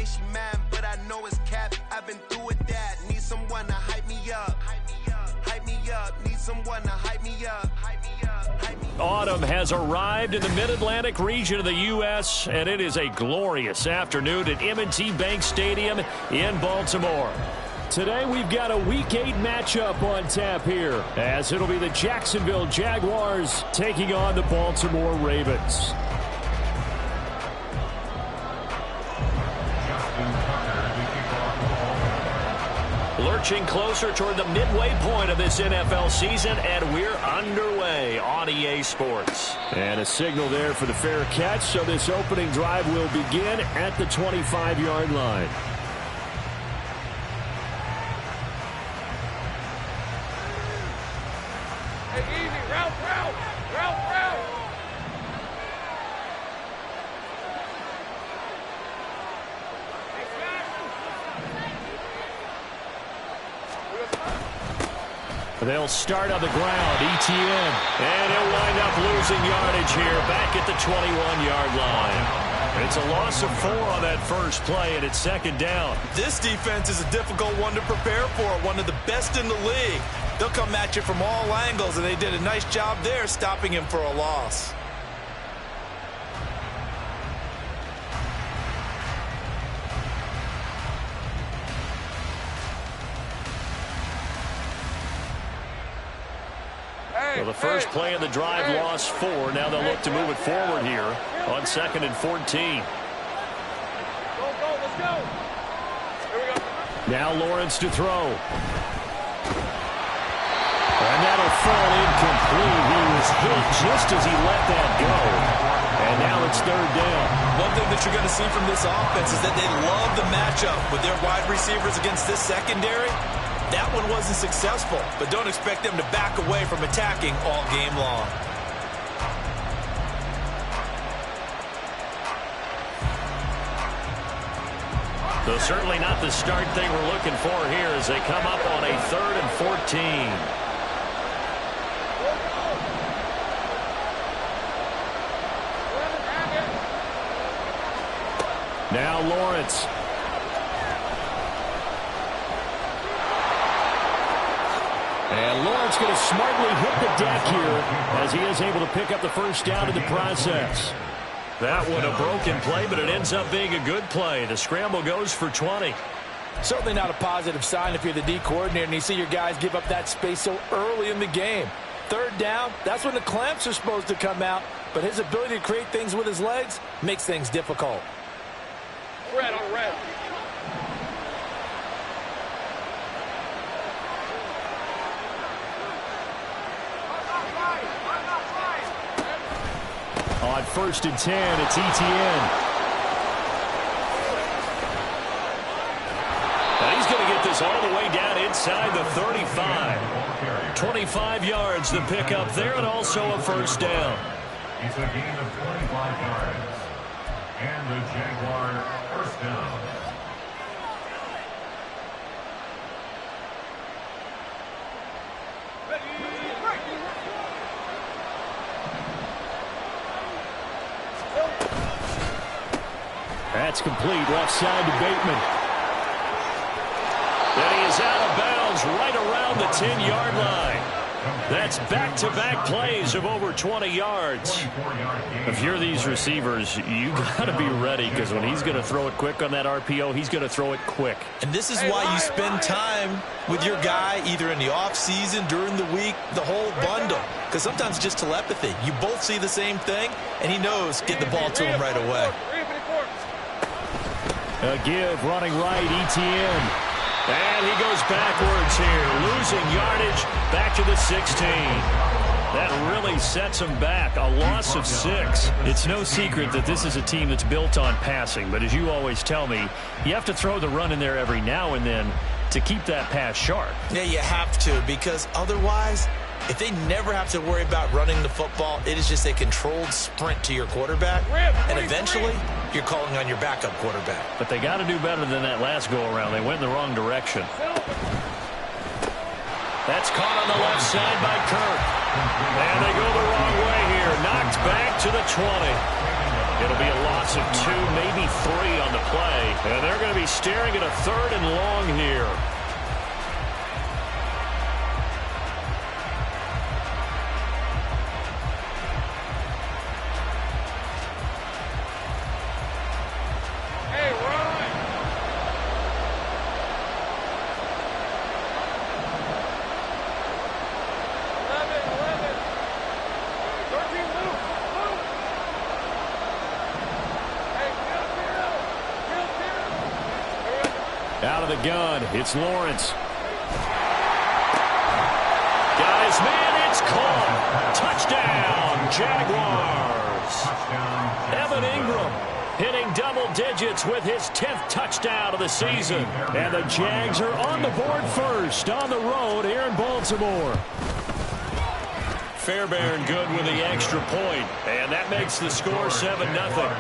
say she mad, but I know it's cap. I've been through with that. Need someone to hype me up. Hype me up. Need someone to hype me up. Autumn has arrived in the Mid-Atlantic region of the U.S., and it is a glorious afternoon at M&T Bank Stadium in Baltimore. Today we've got a Week 8 matchup on tap here, as it'll be the Jacksonville Jaguars taking on the Baltimore Ravens. Lurching closer toward the midway point of this NFL season, and we're underway on EA Sports. And a signal there for the fair catch, so this opening drive will begin at the 25-yard line. Hey, easy, route. They'll start on the ground, ETN, and he'll wind up losing yardage here back at the 21-yard line. It's a loss of 4 on that first play, and it's second down. This defense is a difficult one to prepare for, one of the best in the league. They'll come at you from all angles, and they did a nice job there stopping him for a loss. Well, the first play of the drive lost 4. Now they'll look to move it forward here on 2nd and 14. Go, let's go. Here we go. Now Lawrence to throw. And that'll fall incomplete. He was hit just as he let that go. And now it's third down. One thing that you're going to see from this offense is that they love the matchup with their wide receivers against this secondary. That one wasn't successful, but don't expect them to back away from attacking all game long. So certainly not the start thing we're looking for here as they come up on a 3rd and 14. Now Lawrence. And Lawrence going to smartly hit the deck here as he is able to pick up the first down in the process. That one a broken play, but it ends up being a good play. The scramble goes for 20. Certainly not a positive sign if you're the D coordinator and you see your guys give up that space so early in the game. Third down, that's when the clamps are supposed to come out, but his ability to create things with his legs makes things difficult. Red on red. On 1st and 10, it's ETN. And he's going to get this all the way down inside the 35. 25 yards the pick up there, and also a first down. It's a gain of 25 yards. And the Jaguar first down. That's complete, left side to Bateman. And he is out of bounds right around the 10-yard line. That's back-to-back plays of over 20 yards. If you're these receivers, you got to be ready, because when he's going to throw it quick on that RPO, he's going to throw it quick. And this is why you spend time with your guy either in the offseason, during the week, the whole bundle. Because sometimes it's just telepathy. You both see the same thing, and he knows get the ball to him right away. A give, running right, ETN. And he goes backwards here, losing yardage back to the 16. That really sets him back, a loss of 6. It's no secret that this is a team that's built on passing, but as you always tell me, you have to throw the run in there every now and then to keep that pass sharp. Yeah, you have to, because otherwise, if they never have to worry about running the football, it is just a controlled sprint to your quarterback, and eventually you're calling on your backup quarterback. But they got to do better than that last go-around. They went in the wrong direction. That's caught on the left side by Kirk. And they go the wrong way here. Knocked back to the 20. It'll be a loss loss of 2, maybe 3 on the play. And they're going to be staring at a 3rd and long here. Out of the gun, it's Lawrence. Guys, man, it's caught. Touchdown, Jaguars. Evan Ingram hitting double digits with his 10th touchdown of the season. And the Jags are on the board first on the road here in Baltimore. Fairbairn good with the extra point, and that makes the score 7-0.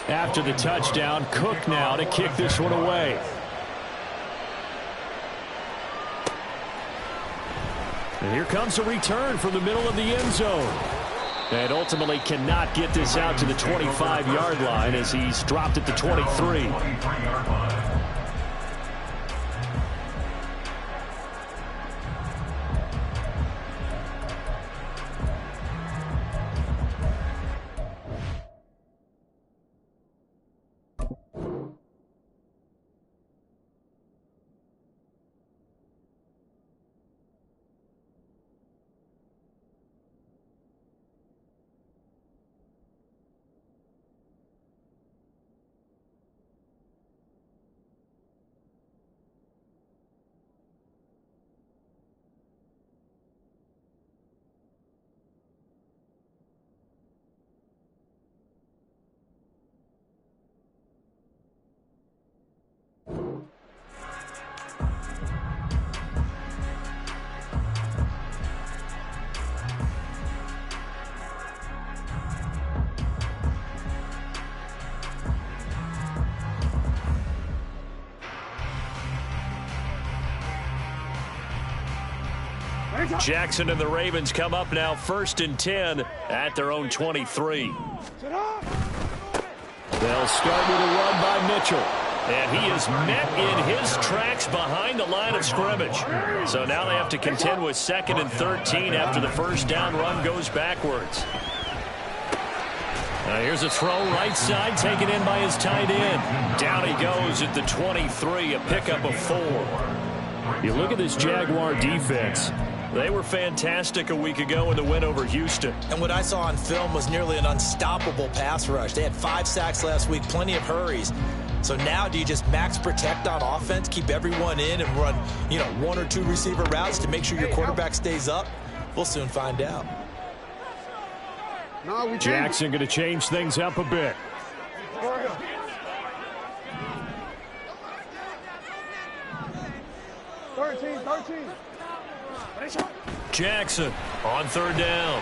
After the touchdown, Cook now to kick this one away. And here comes a return from the middle of the end zone. And ultimately cannot get this out to the 25-yard line as he's dropped at the 23. Jackson and the Ravens come up now 1st and 10 at their own 23. They'll start with a run by Mitchell. And he is met in his tracks behind the line of scrimmage. So now they have to contend with 2nd and 13 after the first down run goes backwards. Here's a throw right side taken in by his tight end. Down he goes at the 23, a pickup of 4. You look at this Jaguar defense. They were fantastic a week ago in the win over Houston. And what I saw on film was nearly an unstoppable pass rush. They had 5 sacks last week, plenty of hurries. So now do you just max protect on offense, keep everyone in and run, 1 or 2 receiver routes to make sure your quarterback stays up? We'll soon find out. Jackson going to change things up a bit. Jackson on 3rd down.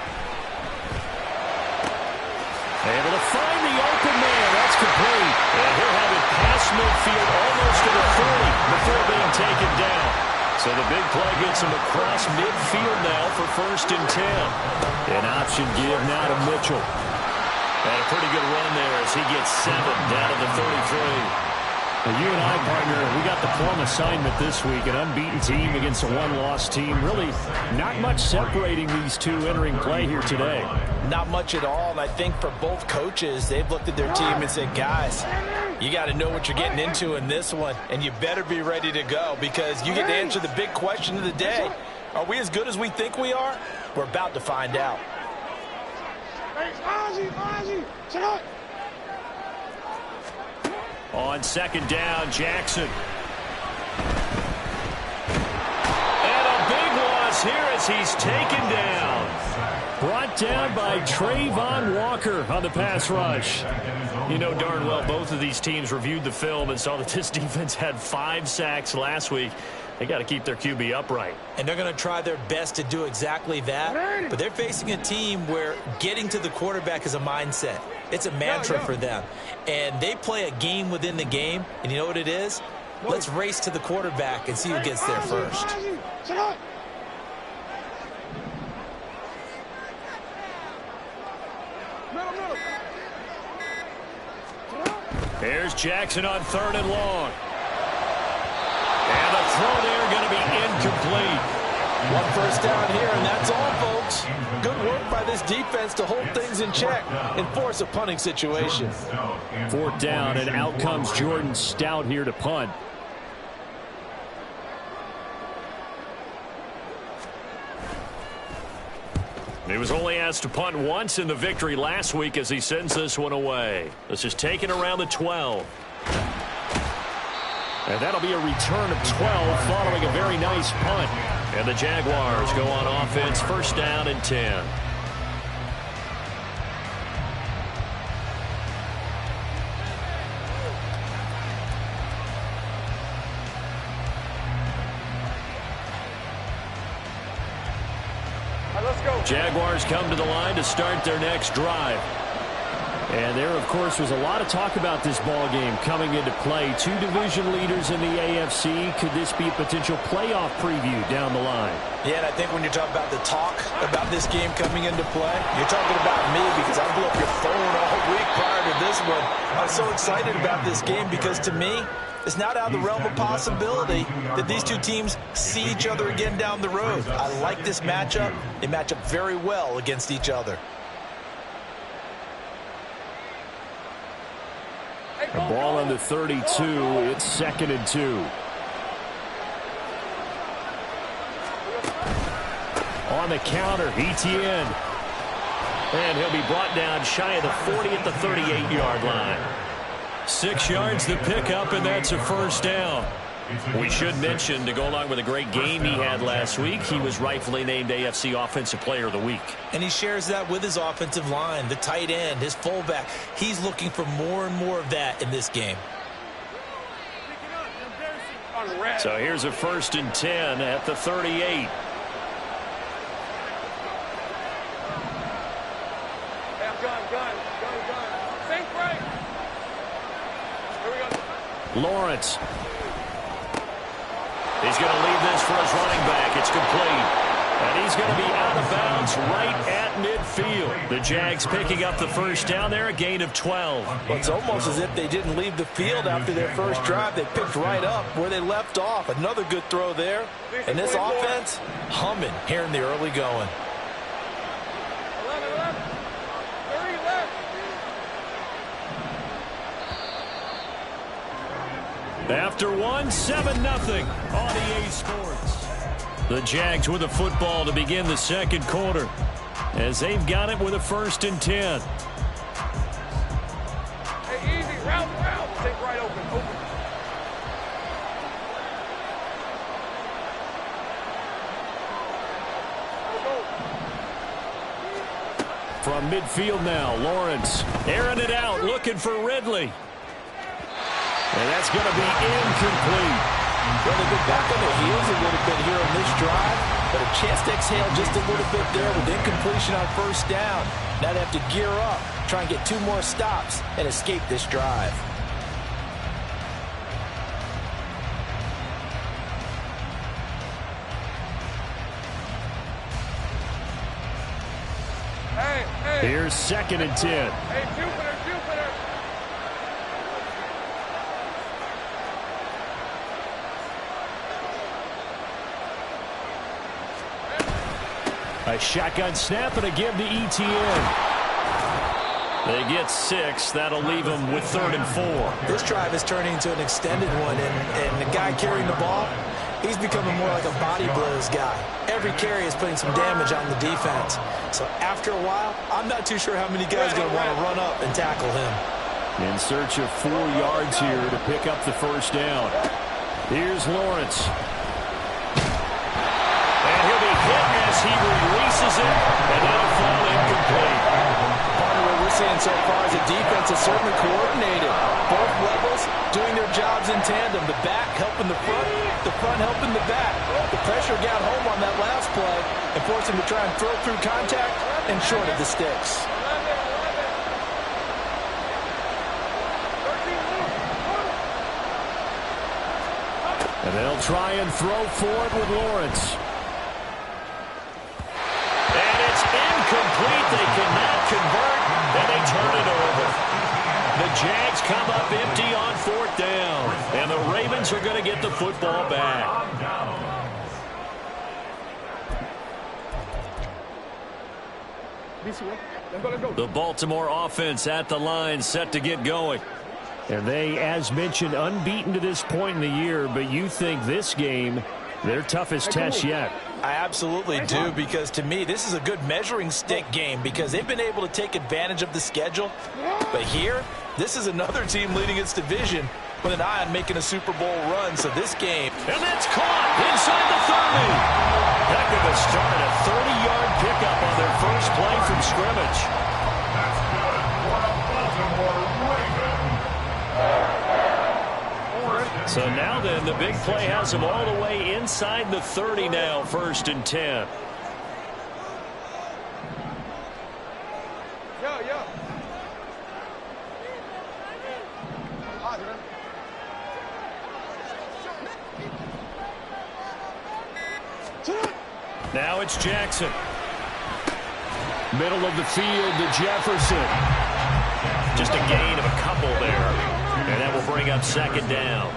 Able to find the open man. That's complete. And he'll have it past midfield almost to the 40 before being taken down. So the big play gets him across midfield now for 1st and 10. An option give now to Mitchell. And a pretty good run there as he gets 7 down to the 33. Well, you and I, partner, we got the plum assignment this week. An unbeaten team against a one-loss team. Really not much separating these two entering play here today. Not much at all. And I think for both coaches, they've looked at their team and said, guys, you got to know what you're getting into in this one. And you better be ready to go because you get to answer the big question of the day. Are we as good as we think we are? We're about to find out. On 2nd down, Jackson. And a big loss here as he's taken down. Brought down by Trayvon Walker on the pass rush. You know darn well both of these teams reviewed the film and saw that this defense had 5 sacks last week. They got to keep their QB upright. And they're going to try their best to do exactly that. But they're facing a team where getting to the quarterback is a mindset. It's a mantra for them. And they play a game within the game. And you know what it is? Let's race to the quarterback and see who gets there first. Here's Jackson on 3rd and long. And the throw there going to be incomplete. 1 first down here, and that's all, folks. Good work by this defense to hold things in check and force a punting situation. 4th down, and out comes Jordan Stout here to punt. He was only asked to punt once in the victory last week as he sends this one away. This is taken around the 12. And that'll be a return of 12 following a very nice punt. And the Jaguars go on offense, 1st down and 10. Jaguars come to the line to start their next drive. And there, of course, was a lot of talk about this ball game coming into play. 2 division leaders in the AFC. Could this be a potential playoff preview down the line? Yeah, and I think when you're talking about the talk about this game coming into play, you're talking about me because I blew up your phone all week prior to this one. I was so excited about this game because, to me, it's not out of the realm of possibility that these two teams see each other again down the road. I like this matchup. They match up very well against each other. The ball on the 32. It's 2nd and 2. On the counter, Etienne. And he'll be brought down shy of the 40 at the 38-yard line. 6 yards to pick up, and that's a 1st down. We should mention, to go along with a great game he had last week, he was rightfully named AFC Offensive Player of the Week. And he shares that with his offensive line, the tight end, his fullback. He's looking for more and more of that in this game. So here's a 1st and 10 at the 38. Lawrence. He's going to leave this for his running back. It's complete. And he's going to be out of bounds right at midfield. The Jags picking up the 1st down there, a gain of 12. Well, it's almost as if they didn't leave the field after their first drive. They picked right up where they left off. Another good throw there. And this offense, humming here in the early going. After 1, 7-0 on EA Sports. The Jags with the football to begin the 2nd quarter as they've got it with a 1st and 10. Hey, easy, route. Take right open. From midfield now, Lawrence airing it out, looking for Ridley. And that's going to be incomplete. Well, they've been back on their heels a little bit here on this drive, but a chance to exhale just a little bit there with incompletion on 1st down. Now they have to gear up, try and get 2 more stops and escape this drive. Here's 2nd and 10. Hey, Jupiter. A shotgun snap and a give to Etienne. They get 6. That'll leave them with 3rd and 4. This drive is turning into an extended one, and the guy carrying the ball, he's becoming more like a body blows guy. Every carry is putting some damage on the defense. So after a while, I'm not too sure how many guys are going to want to run up and tackle him. In search of 4 yards here to pick up the 1st down. Here's Lawrence. And he'll be hit as he releases it, and that'll fall incomplete. Part of what we're seeing so far is the defense is certainly coordinated. Both levels doing their jobs in tandem. The back helping the front helping the back. The pressure got home on that last play and forced him to try and throw through contact and short of the sticks. And they'll try and throw forward with Lawrence. And it's incomplete. They cannot convert. And Jags come up empty on 4th down. And the Ravens are going to get the football back. The Baltimore offense at the line, set to get going. And they, as mentioned, unbeaten to this point in the year, but you think this game, their toughest test yet. I absolutely do, because to me, this is a good measuring stick game because they've been able to take advantage of the schedule. But here, this is another team leading its division with an eye on making a Super Bowl run. So this game. And that's caught inside the 30. Heck of a start, a 30-yard pickup on their first play from scrimmage. That's good for a Baltimore Raven. So now then, the big play has them all the way inside the 30 now, 1st and 10. Now it's Jackson. Middle of the field to Jefferson. Just a gain of a couple there. And that will bring up 2nd down.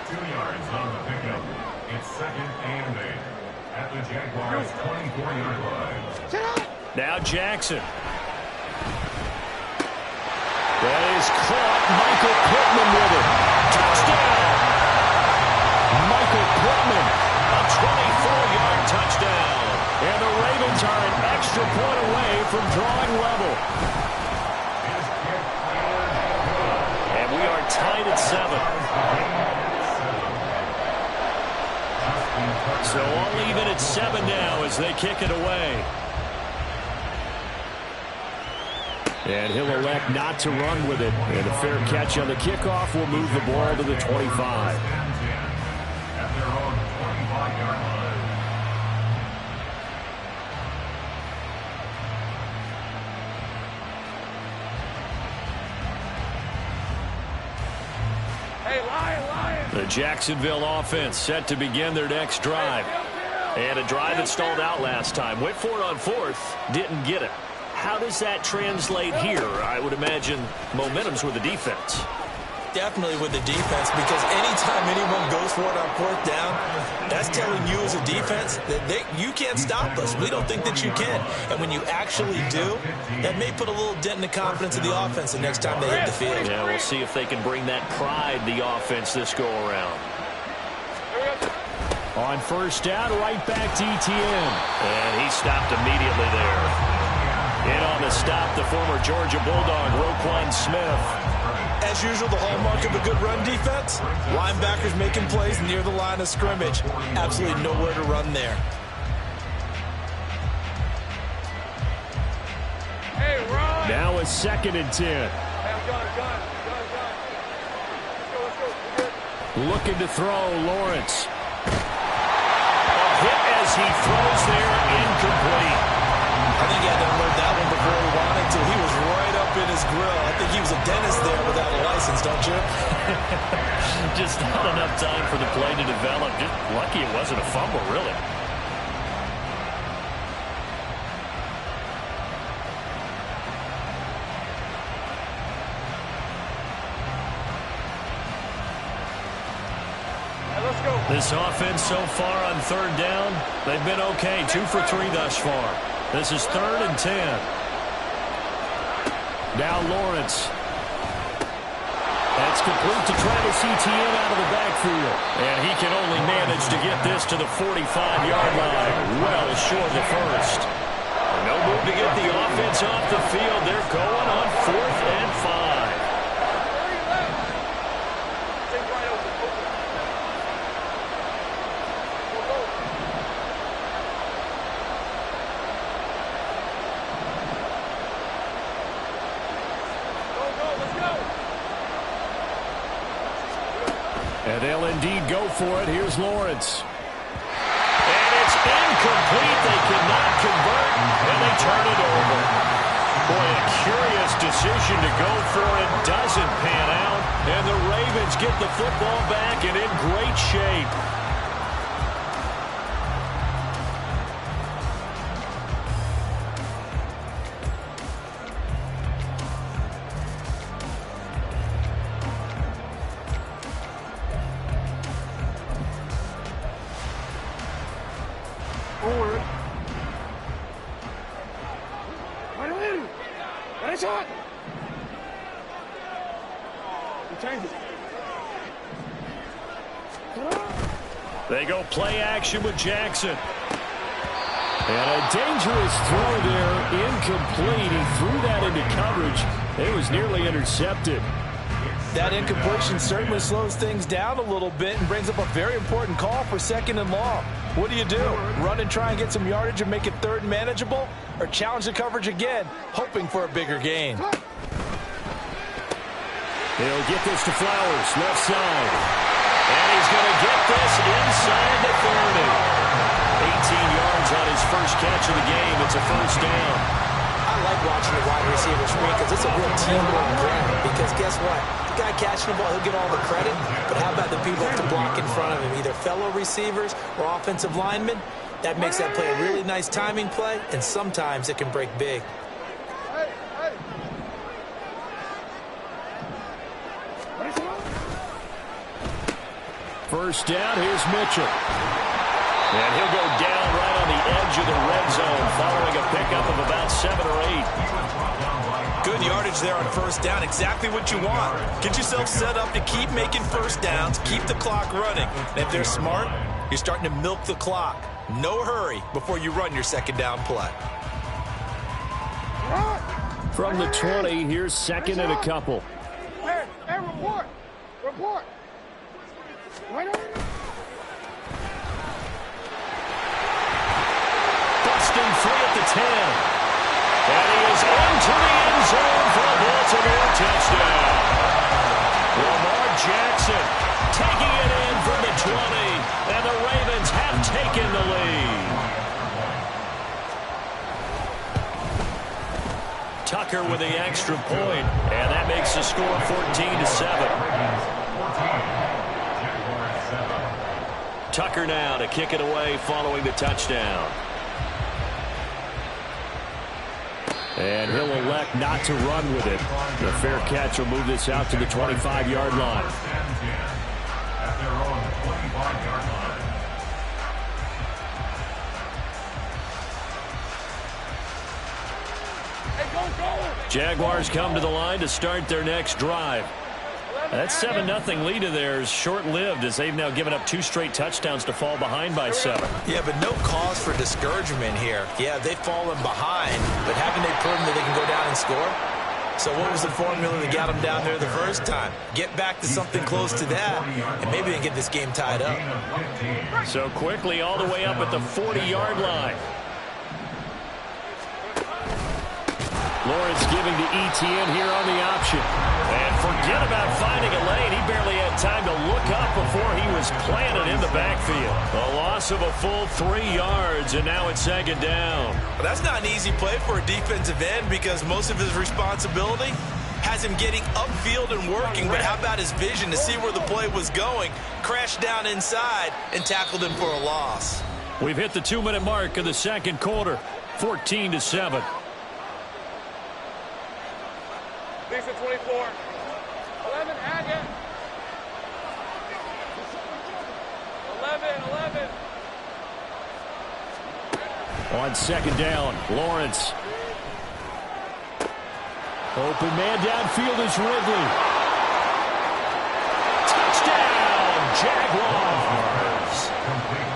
2 yards on the pickup. It's 2nd and 8 at the Jaguars' 24-yard line. Now Jackson. That is caught. Michael Pittman with it. Touchdown. Michael Pittman, a 24-yard touchdown. And the Ravens are an extra point away from drawing level. And we are tied at 7. So all even at 7 now as they kick it away. And he'll elect not to run with it. And a fair catch on the kickoff will move the ball to the 25. At their own 25-yard line. Hey, Lion! The Jacksonville offense set to begin their next drive. And a drive that stalled out last time. Went for it on 4th, didn't get it. How does that translate here? I would imagine momentum's with the defense. Definitely with the defense, because anytime anyone goes for it on 4th down, that's telling you as a defense that you can't stop us. We don't think that you can. And when you actually do, that may put a little dent in the confidence of the offense the next time they hit the field. Yeah, we'll see if they can bring that pride, the offense, this go-around. On 1st down, right back to ETN. And he stopped immediately there. In on the stop, the former Georgia Bulldog, Roquan Smith. As usual, the hallmark of a good run defense, linebackers making plays near the line of scrimmage. Absolutely nowhere to run there. Hey, Ron! Now a 2nd and 10. Hey, I'm done. Let's go. Looking to throw, Lawrence. A hit as he throws there, incomplete. I think he had to unload that one before he wanted to. He was right up in his grill. I think he was a dentist there without a license, don't you? Just not enough time for the play to develop. Just lucky it wasn't a fumble, really. Let's go. This offense so far on 3rd down, they've been okay. 2 for 3 thus far. This is 3rd and 10. Now Lawrence. That's complete to Travis Etienne out of the backfield. And he can only manage to get this to the 45-yard line. Well short of the 1st. No move to get the offense off the field. They're going on 4th and 5. And they'll indeed go for it. Here's Lawrence. And it's incomplete. They cannot convert, and they turn it over. Boy, a curious decision to go for it. Doesn't pan out, and the Ravens get the football back and in great shape. They go play action with Jackson. And a dangerous throw there, incomplete. He threw that into coverage. It was nearly intercepted. That incompletion certainly slows things down a little bit and brings up a very important call for 2nd and long. What do? Run and try and get some yardage and make it 3rd and manageable? Or challenge the coverage again, hoping for a bigger gain? He'll get this to Flowers, left side. And he's going to get this inside the 30. 18 yards on his first catch of the game. It's a first down. I like watching the wide receiver screen because it's a real teamwork game. Because guess what? The guy catching the ball, he'll get all the credit. But how about the people who have to block in front of him, either fellow receivers or offensive linemen? That makes that play a really nice timing play, and sometimes it can break big. First down, here's Mitchell. And he'll go down right on the edge of the red zone following a pickup of about 7 or 8. Good yardage there on first down. Exactly what you want. Get yourself set up to keep making first downs, keep the clock running. And if they're smart, you're starting to milk the clock. No hurry before you run your 2nd down play. From the 20, here's 2nd and a couple. Hey, report. Report. Busting free at the 10. And he is into the end zone for a Baltimore touchdown. Lamar Jackson taking it in from the 20. And the Ravens have taken the lead. Tucker with the extra point. And that makes the score 14-7. Tucker now to kick it away following the touchdown. And he'll elect not to run with it. The fair catch will move this out to the 25-yard line. At their own 25-yard line. Jaguars come to the line to start their next drive. That 7-0 lead of theirs short-lived as they've now given up 2 straight touchdowns to fall behind by 7. Yeah, but no cause for discouragement here. Yeah, they've fallen behind, but haven't they proven that they can go down and score? So what was the formula that got them down there the first time? Get back to something close to that, and maybe they can get this game tied up. So quickly all the way up at the 40-yard line. Lawrence giving to Etienne here on the option. And forget about finding a lane. He barely had time to look up before he was planted in the backfield. A loss of a full 3 yards, and now it's 2nd down. Well, that's not an easy play for a defensive end because most of his responsibility has him getting upfield and working. But how about his vision to see where the play was going, crashed down inside, and tackled him for a loss? We've hit the 2-minute mark of the second quarter, 14-7. Lisa 24. 11, add it. 11. On 2nd down, Lawrence. Open man downfield is Ridley. Touchdown, Jaguars.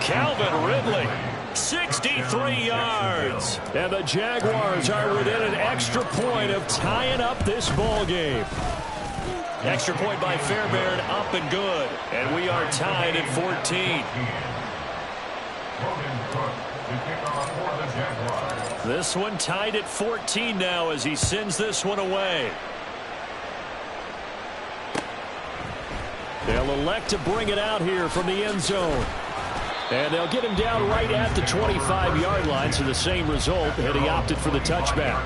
Calvin Ridley. 63 yards. And the Jaguars are within an extra point of tying up this ball game. Extra point by Fairbairn, up and good. And we are tied at 14. This one tied at 14 now as he sends this one away. They'll elect to bring it out here from the end zone. And they'll get him down right at the 25-yard line, so the same result, and he opted for the touchback.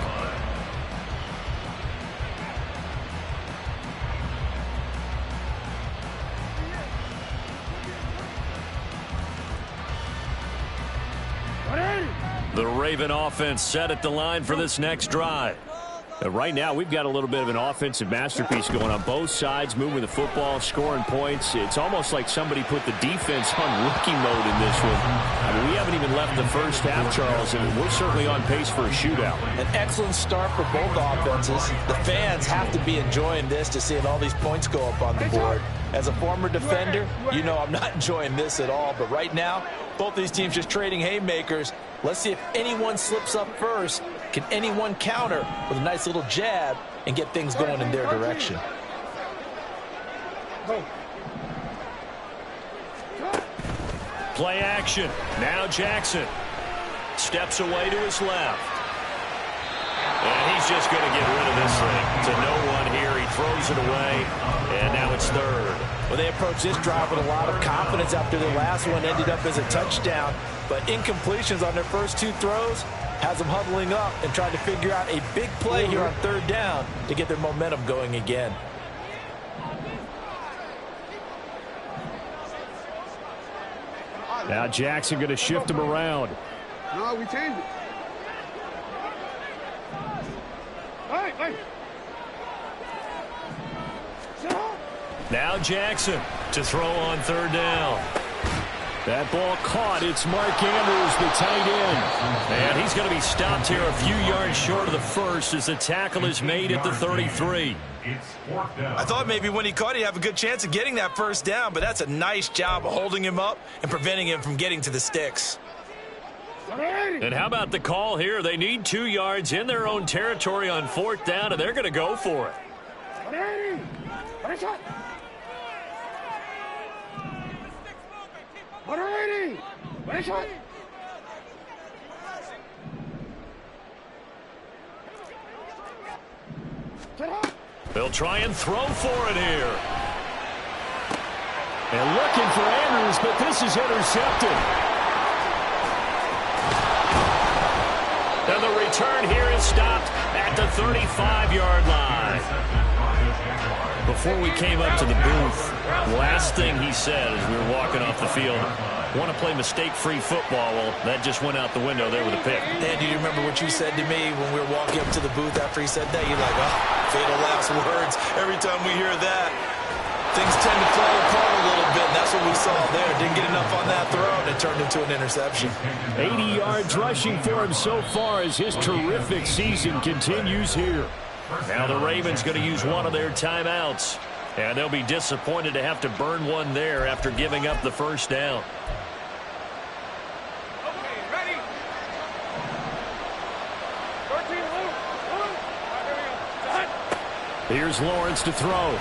The Raven offense set at the line for this next drive. Right now, we've got a little bit of an offensive masterpiece going on both sides, moving the football, scoring points. It's almost like somebody put the defense on rookie mode in this one. I mean, we haven't even left the first half, Charles, and we're certainly on pace for a shootout. An excellent start for both offenses. The fans have to be enjoying this to seeing all these points go up on the board. As a former defender, you know I'm not enjoying this at all. But right now, both these teams just trading haymakers. Let's see if anyone slips up first. Can anyone counter with a nice little jab and get things going in their direction? Play action. Now Jackson steps away to his left. And he's just going to get rid of this thing. To no one here. He throws it away. And now it's third. Well, they approached this drive with a lot of confidence after the last one ended up as a touchdown. But incompletions on their first two throws has them huddling up and trying to figure out a big play here on third down to get their momentum going again. Now Jackson going to shift him around. No, we changed it. Hey. Now Jackson to throw on third down. That ball caught. It's Mark Andrews, the tight end. And he's going to be stopped here a few yards short of the first as the tackle is made at the 33. I thought maybe when he caught, he'd have a good chance of getting that first down, but that's a nice job of holding him up and preventing him from getting to the sticks. And how about the call here? They need 2 yards in their own territory on fourth down, and they're going to go for it. They'll try and throw for it here. And looking for Andrews, but this is intercepted. And the return here is stopped at the 35-yard line. Before we came up to the booth, last thing he said as we were walking off the field, want to play mistake-free football. Well, that just went out the window there with a pick. And do you remember what you said to me when we were walking up to the booth after he said that? You're like, oh, fatal last words. Every time we hear that, things tend to fall apart a little bit. And that's what we saw there. Didn't get enough on that throw, and it turned into an interception. 80 yards rushing for him so far as his terrific season continues here. Now the Ravens going to use one of their timeouts. And they'll be disappointed to have to burn one there after giving up the first down. Okay, ready? 13, move. All right, here we go. Here's Lawrence to throw.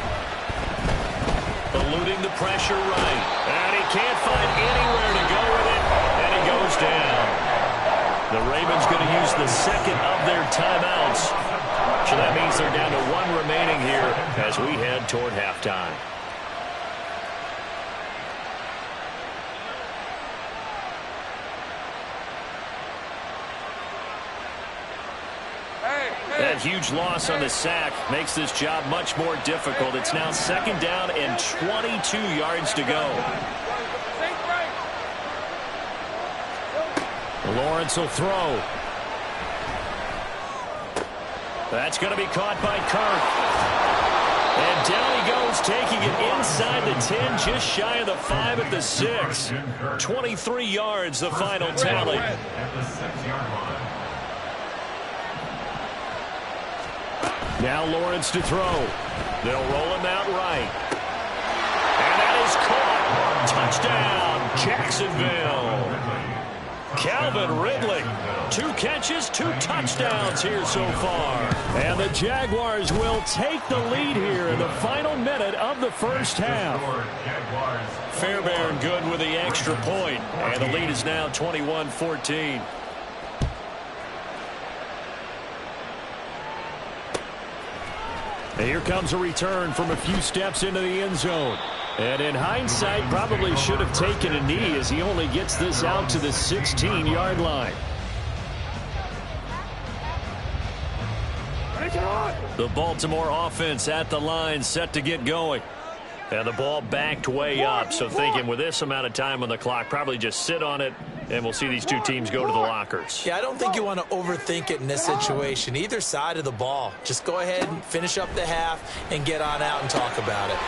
Eluding the pressure right. And he can't find anywhere to go with it. And he goes down. The Ravens going to use the second of their timeouts. So that means they're down to one remaining here as we head toward halftime. That huge loss on the sack makes this job much more difficult. It's now second down and 22 yards to go. Lawrence will throw. That's going to be caught by Kirk. And down he goes, taking it inside the 10, just shy of the 5 at the 6. 23 yards, the final tally. Now Lawrence to throw. They'll roll him out right. And that is caught. Touchdown, Jacksonville. Calvin Ridley, 2 catches, 2 touchdowns here so far. And the Jaguars will take the lead here in the final minute of the first half. Fairbairn good with the extra point. And the lead is now 21-14. And here comes a return from a few steps into the end zone. And in hindsight, probably should have taken a knee as he only gets this out to the 16-yard line. The Baltimore offense at the line, set to get going. And the ball backed way up, so thinking with this amount of time on the clock, probably just sit on it And we'll see these two teams go to the lockers. Yeah, I don't think you want to overthink it in this situation. Either side of the ball. Just go ahead and finish up the half and get on out and talk about it.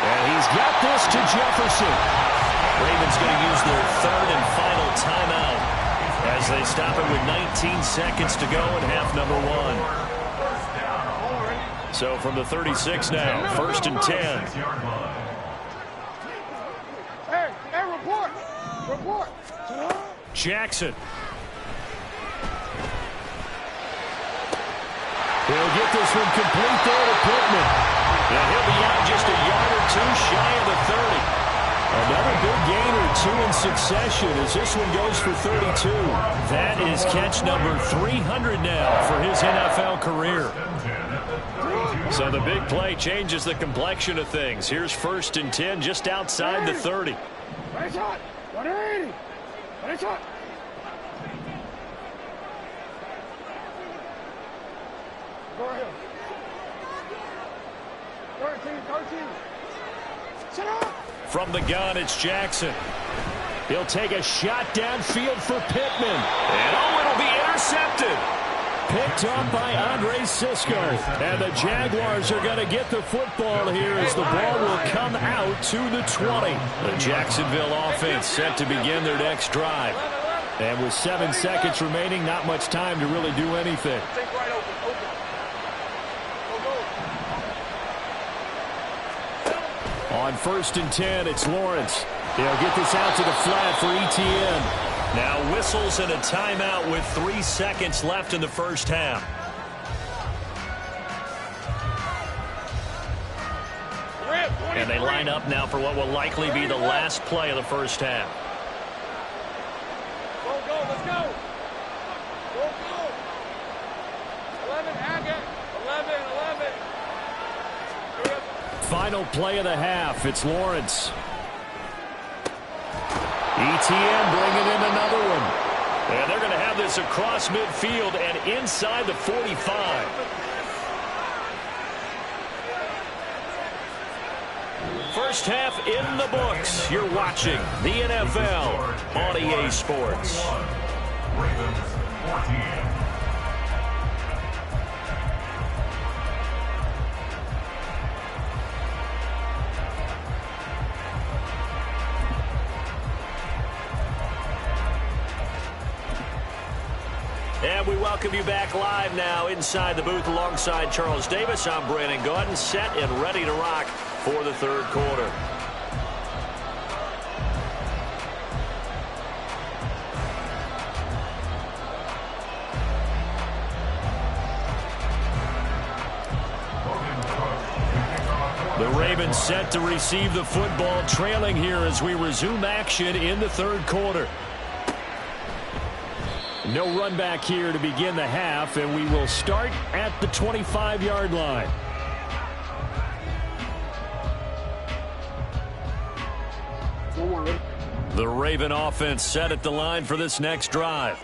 And he's got this to Jefferson. Ravens going to use their third and final timeout as they stop it with 19 seconds to go in half number 1. So from the 36 now, 1st and 10. Hey, report. Report. Jackson. He'll get this one complete there to Pittman. And he'll be out just a yard or two shy of the 30. Another big gain or 2 in succession as this one goes for 32. That is catch number 300 now for his NFL career. So the big play changes the complexion of things. Here's 1st and 10 just outside the 30. Nice shot. 180. Nice shot. Go ahead. 13. Shut up. From the gun, it's Jackson. He'll take a shot downfield for Pittman. And it'll be intercepted. Picked up by Andre Cisco. And the Jaguars are going to get the football here as the ball will come out to the 20. The Jacksonville offense set to begin their next drive. And with 7 seconds remaining, not much time to really do anything. On 1st and 10, it's Lawrence. They'll get this out to the flat for ETN. Now whistles and a timeout with 3 seconds left in the first half. And they line up now for what will likely be the last play of the first half. Go, let's go. Go. 11, Haggett. 11. Final play of the half. It's Lawrence. ETN bringing in another one. And they're going to have this across midfield and inside the 45. First half in the books. You're watching the NFL on EA Sports. Ravens 14. And we welcome you back live now inside the booth alongside Charles Davis. I'm Brandon Gaudin, set and ready to rock for the third quarter. The Ravens set to receive the football, trailing here as we resume action in the third quarter. No run back here to begin the half, and we will start at the 25-yard line. The Raven offense set at the line for this next drive.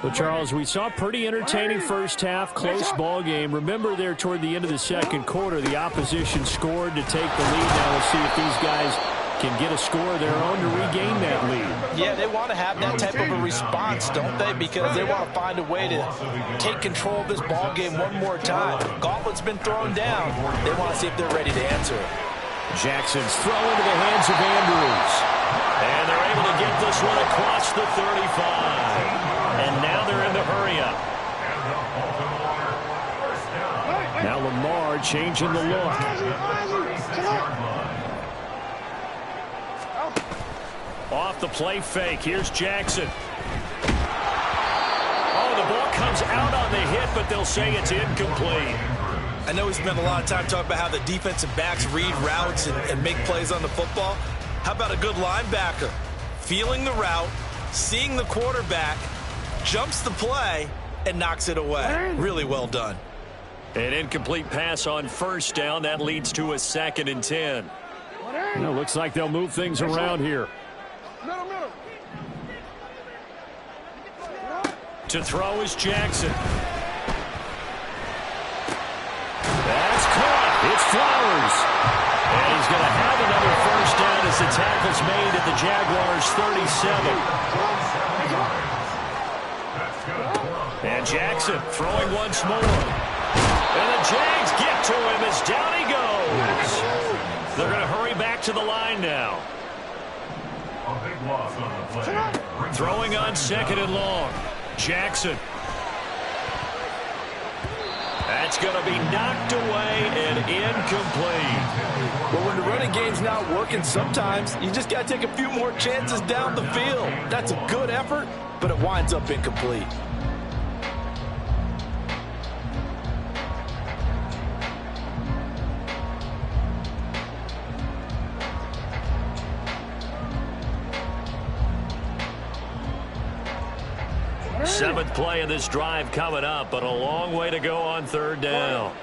Well, Charles, we saw a pretty entertaining first half, close ball game. Remember there toward the end of the second quarter, the opposition scored to take the lead. Now we'll see if these guys can get a score of their own to regain that lead. Yeah, they want to have that type of a response, don't they? Because they want to find a way to take control of this ball game one more time. Gauntlet's been thrown down. They want to see if they're ready to answer it. Jackson's throw into the hands of Andrews. And they're able to get this one across the 35. And now they're in the hurry-up. Now Lamar changing the look. Off the play fake. Here's Jackson. Oh, the ball comes out on the hit, but they'll say it's incomplete. I know we spent a lot of time talking about how the defensive backs read routes and make plays on the football. How about a good linebacker? Feeling the route, seeing the quarterback, jumps the play, and knocks it away. Really well done. An incomplete pass on first down. That leads to a 2nd and 10. Well, looks like they'll move things around here. To throw is Jackson. That's caught. It's Flowers. And he's going to have another first down as as the tackle's made at the Jaguars' 37. And Jackson throwing once more. And the Jags get to him as down he goes. They're going to hurry back to the line now. A big loss on the play. Throwing on 2nd and long. Jackson. That's going to be knocked away and incomplete. But when the running game's not working, sometimes you just got to take a few more chances down the field. That's a good effort, but it winds up incomplete. Seventh play of this drive coming up, but a long way to go on 3rd down.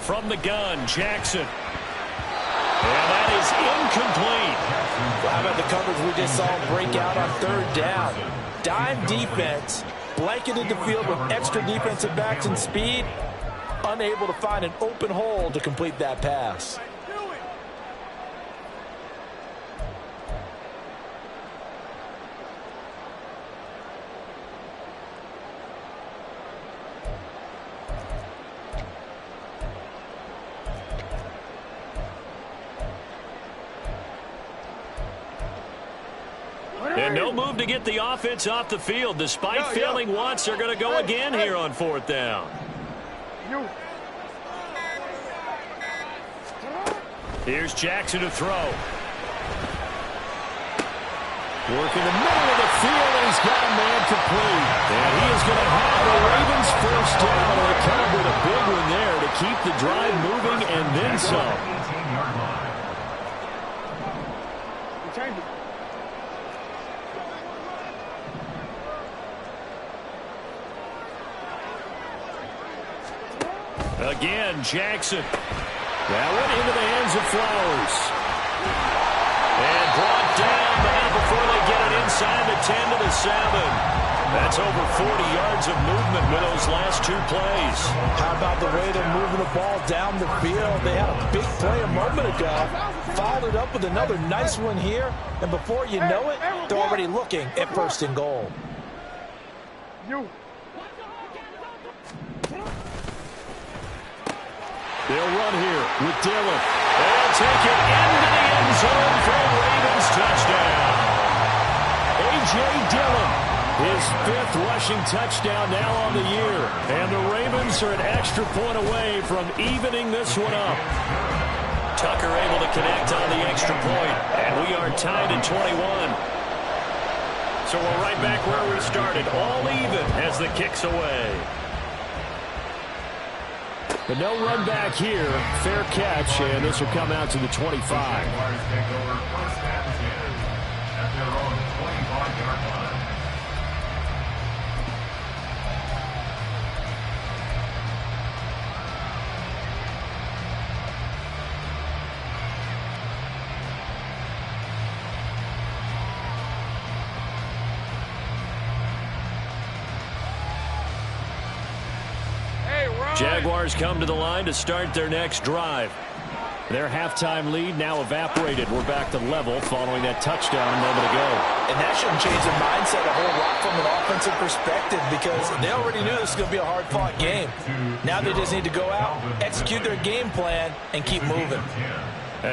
From the gun, Jackson. And that is incomplete. Well, how about the coverage we just saw break out on 3rd down? Dime defense, blanketed the field with extra defensive backs and speed, unable to find an open hole to complete that pass. And no move to get the offense off the field. Despite failing once, they're going to go again here on 4th down. Here's Jackson to throw. Working the middle of the field, and he's got a man complete. And he is going to have the Ravens 1st down. They covered a big one there to keep the drive moving and then some. Again, Jackson. That went into the hands of Flowers. And brought down now before they get it inside the 10 to the 7. That's over 40 yards of movement with those last 2 plays. How about the way they're moving the ball down the field? They had a big play a moment ago. Followed it up with another nice one here. And before you know it, they're already looking at 1st and goal. They'll run here with Dillon. They'll take it into the end zone for a Ravens touchdown. A.J. Dillon, his 5th rushing touchdown now on the year. And the Ravens are an extra point away from evening this one up. Tucker able to connect on the extra point. And we are tied at 21. So we're right back where we started. All even as the kick's away. But no run back here. Fair catch, and this will come out to the 25. Jaguars take over 1st and 10 at their own 25-yard line. Jaguars come to the line to start their next drive. Their halftime lead now evaporated. We're back to level following that touchdown a moment ago. And that shouldn't change the mindset a whole lot from an offensive perspective because they already knew this was going to be a hard-fought game. Now they just need to go out, execute their game plan, and keep moving.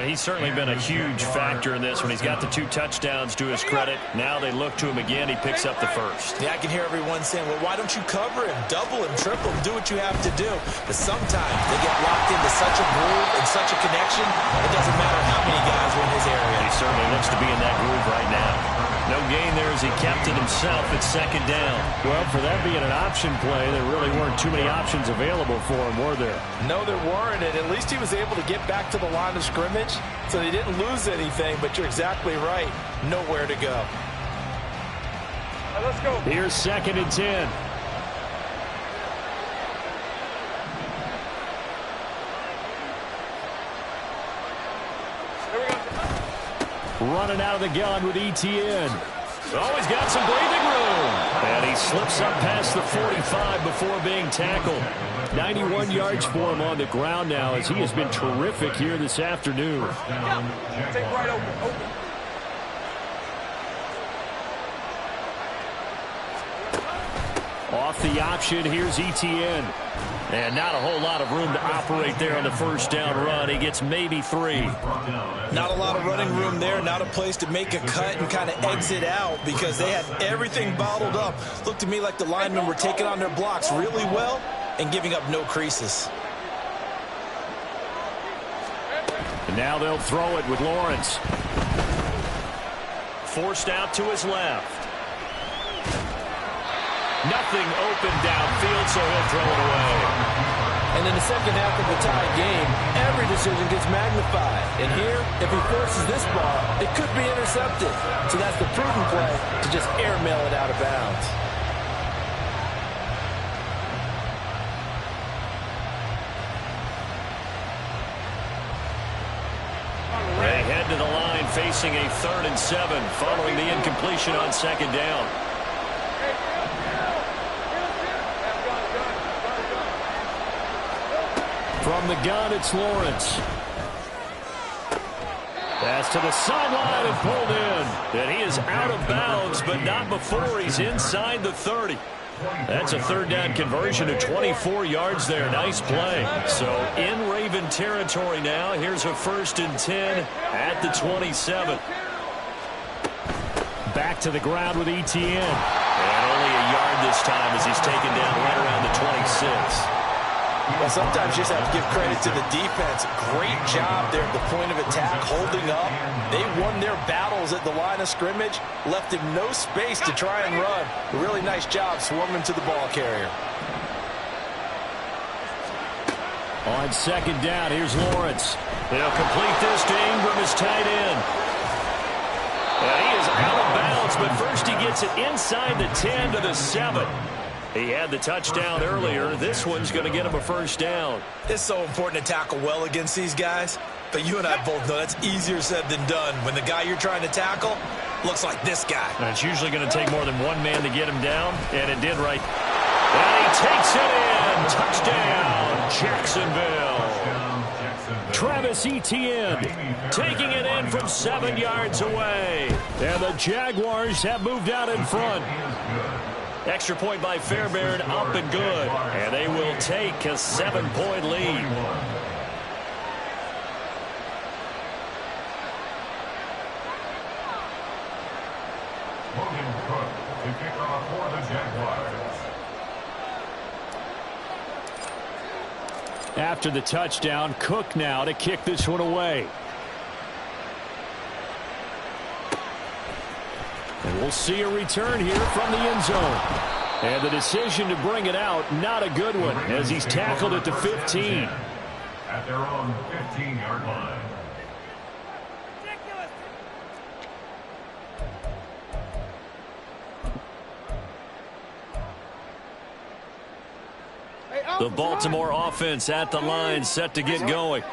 He's certainly been a huge factor in this when he's got the 2 touchdowns to his credit. Now they look to him again. He picks up the 1st. Yeah, I can hear everyone saying, well, why don't you cover him, double him, triple him, do what you have to do. But sometimes they get locked into such a groove and such a connection, it doesn't matter how many guys are in his area. He certainly looks to be in that groove right now. No gain there as he kept it himself at 2nd down. Well, for that being an option play, there really weren't too many options available for him, were there? No, there weren't, and at least he was able to get back to the line of scrimmage, so they didn't lose anything, but you're exactly right. Nowhere to go. Let's go. Here's 2nd and 10. Here we go. Running out of the gun with ETN. Oh, he's got some breathing room. And he slips up past the 45 before being tackled. 91 yards for him on the ground now as he has been terrific here this afternoon. Take right open. Off the option, here's Etienne. And not a whole lot of room to operate there on the first down run. He gets maybe 3. Not a lot of running room there, not a place to make a cut and kind of exit out because they had everything bottled up. Looked to me like the linemen were taking on their blocks really well and giving up no creases. And now they'll throw it with Lawrence. Forced out to his left. Nothing open downfield, so he'll throw it away. And in the second half of the tie game, every decision gets magnified. And here, if he forces this ball, it could be intercepted. So that's the prudent play to just airmail it out of bounds. They head to the line facing a 3rd and 7 following the incompletion on second down. From the gun, it's Lawrence. Pass to the sideline and pulled in. And he is out of bounds, but not before he's inside the 30. That's a 3rd down conversion of 24 yards there. Nice play. So in Raven territory now. Here's a 1st and 10 at the 27. Back to the ground with Etienne. And only a yard this time as he's taken down right around the 26. Well, sometimes you just have to give credit to the defense. Great job there at the point of attack, holding up. They won their battles at the line of scrimmage, left him no space to try and run. A really nice job swarming to the ball carrier. On second down, here's Lawrence. They'll complete this to Ingram as tight end. And he is out of bounds, but first he gets it inside the 10 to the 7. He had the touchdown earlier. This one's going to get him a 1st down. It's so important to tackle well against these guys, but you and I both know that's easier said than done when the guy you're trying to tackle looks like this guy. And it's usually going to take more than one man to get him down, and it did right. And he takes it in. Touchdown, Jacksonville. Travis Etienne taking it in from 7 yards away. And the Jaguars have moved out in front. Extra point by Fairbairn, up and good. And they will take a 7-point lead. Logan Cook to kick off for the Jaguars. After the touchdown, Cook now to kick this one away. And we'll see a return here from the end zone. And the decision to bring it out, not a good one, as he's tackled at the 15. At their own 15-yard line. The Baltimore offense at the line, set to get going.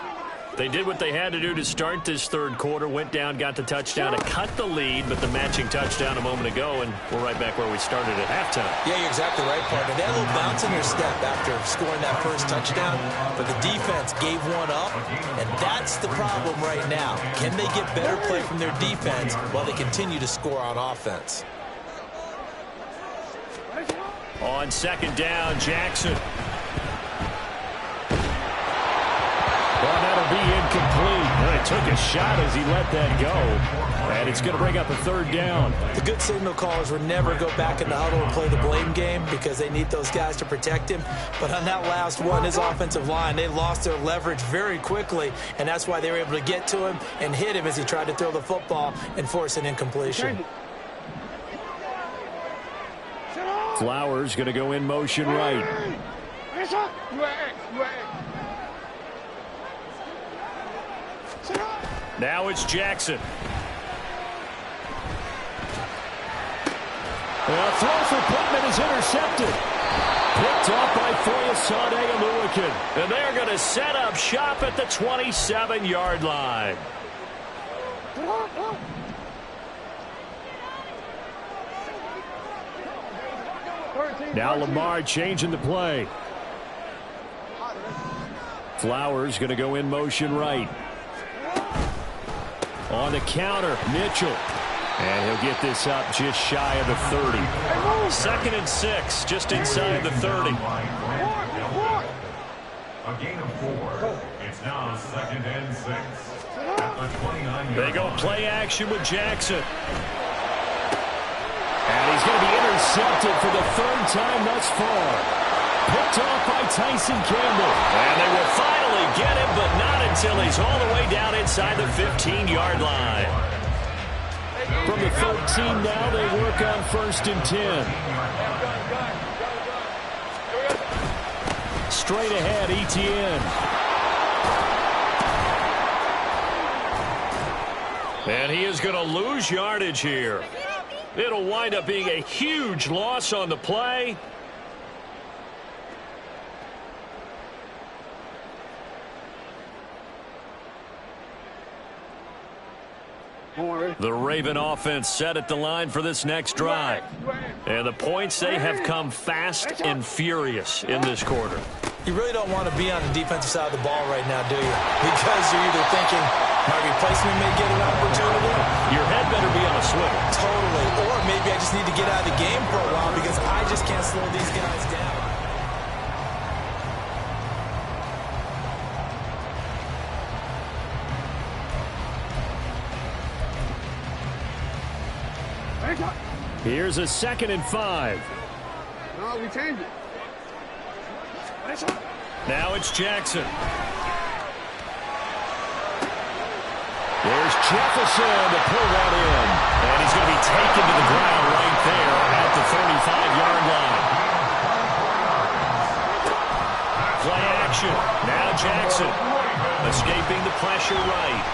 They did what they had to do to start this 3rd quarter, went down, got the touchdown to cut the lead, but the matching touchdown a moment ago, and we're right back where we started at halftime. Yeah, you're exactly right, partner. They had a little bounce in their step after scoring that first touchdown, but the defense gave one up, and that's the problem right now. Can they get better play from their defense while they continue to score on offense? On second down, Jackson. Well, that'll be incomplete. They took a shot as he let that go. And it's going to bring up a 3rd down. The good signal callers would never go back in the huddle and play the blame game because they need those guys to protect him. But on that last one, his offensive line, they lost their leverage very quickly, and that's why they were able to get to him and hit him as he tried to throw the football and force an incompletion. Flowers going to go in motion right. Now it's Jackson. A throw for Pittman is intercepted. Picked off by Foyesade Aluakin. And they're going to set up shop at the 27-yard line. Now Lamar changing the play. Flowers going to go in motion right. On the counter, Mitchell. And he'll get this up just shy of the 30. 2nd and 6, just inside the 30. A gain of 4. It's now 2nd and 6. At the 29. They go play action with Jackson. And he's going to be intercepted for the 3rd time thus far. Picked off by Tyson Campbell. And they will finally get him, but not until he's all the way down inside the 15-yard line. From the 13 now, they work on 1st and 10. Straight ahead, Etienne. And he is going to lose yardage here. It'll wind up being a huge loss on the play. The Raven offense set at the line for this next drive. And the points, they have come fast and furious in this quarter. You really don't want to be on the defensive side of the ball right now, do you? Because you're either thinking, my replacement may get an opportunity. Your head better be on a swivel. Totally. Or maybe I just need to get out of the game for a while because I just can't slow these guys down. Here's a 2nd and 5. No, we changed it. Now it's Jackson. There's Jefferson to pull that in. And he's going to be taken to the ground right there at the 35-yard line. Play action. Now Jackson escaping the pressure right.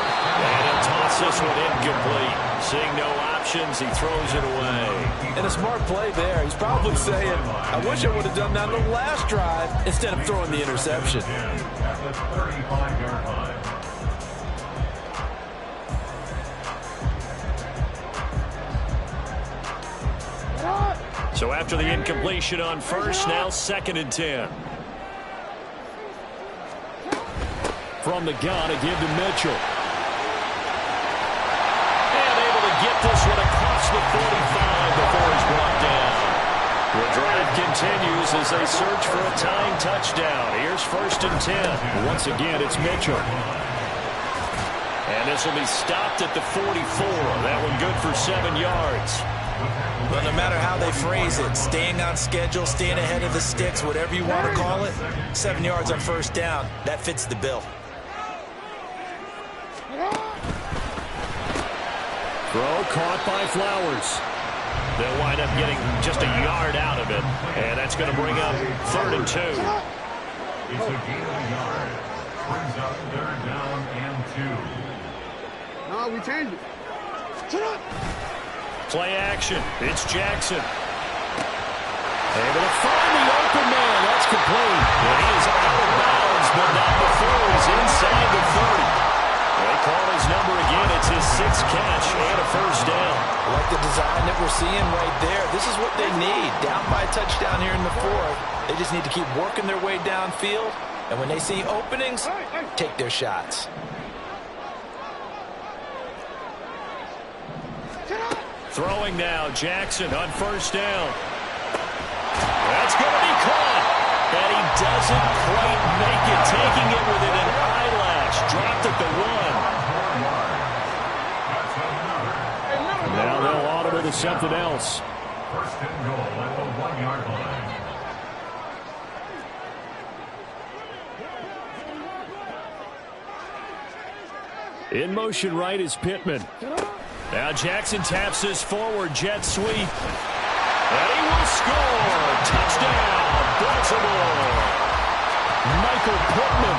And he'll toss this one incomplete. Seeing no options, he throws it away. And a smart play there. He's probably saying, I wish I would have done that on the last drive instead of throwing the interception. At the 35-yard line. So after the incompletion on 1st, now 2nd and 10. From the gun, a give to Mitchell. And able to get this one across the 45 before he's brought down. The drive continues as they search for a tying touchdown. Here's 1st and 10. Once again, it's Mitchell. And this will be stopped at the 44. That one good for 7 yards. Well, no matter how they phrase it, staying on schedule, staying ahead of the sticks, whatever you want to call it, 7 yards on 1st down, that fits the bill. Throw caught by Flowers. They'll wind up getting just a yard out of it, and that's going to bring up 3rd and 2. It's a gain of a yard. Brings up 3rd down and 2. No, we changed it. Play action. It's Jackson. Able to find the open man. That's complete. And he is out of bounds, but not before he's inside the 30. They call his number again. It's his 6th catch and a 1st down. I like the design that we're seeing right there. This is what they need. Down by a touchdown here in the 4th. They just need to keep working their way downfield. And when they see openings, take their shots. Throwing now, Jackson on 1st down. That's going to be caught. And he doesn't quite make it, taking it within an eyelash. Dropped at the 1. Now they'll audible to something else. 1st and goal at the 1-yard line. In motion right is Pittman. Now Jackson taps his forward jet sweep. And he will score. Touchdown, Baltimore. Michael Pittman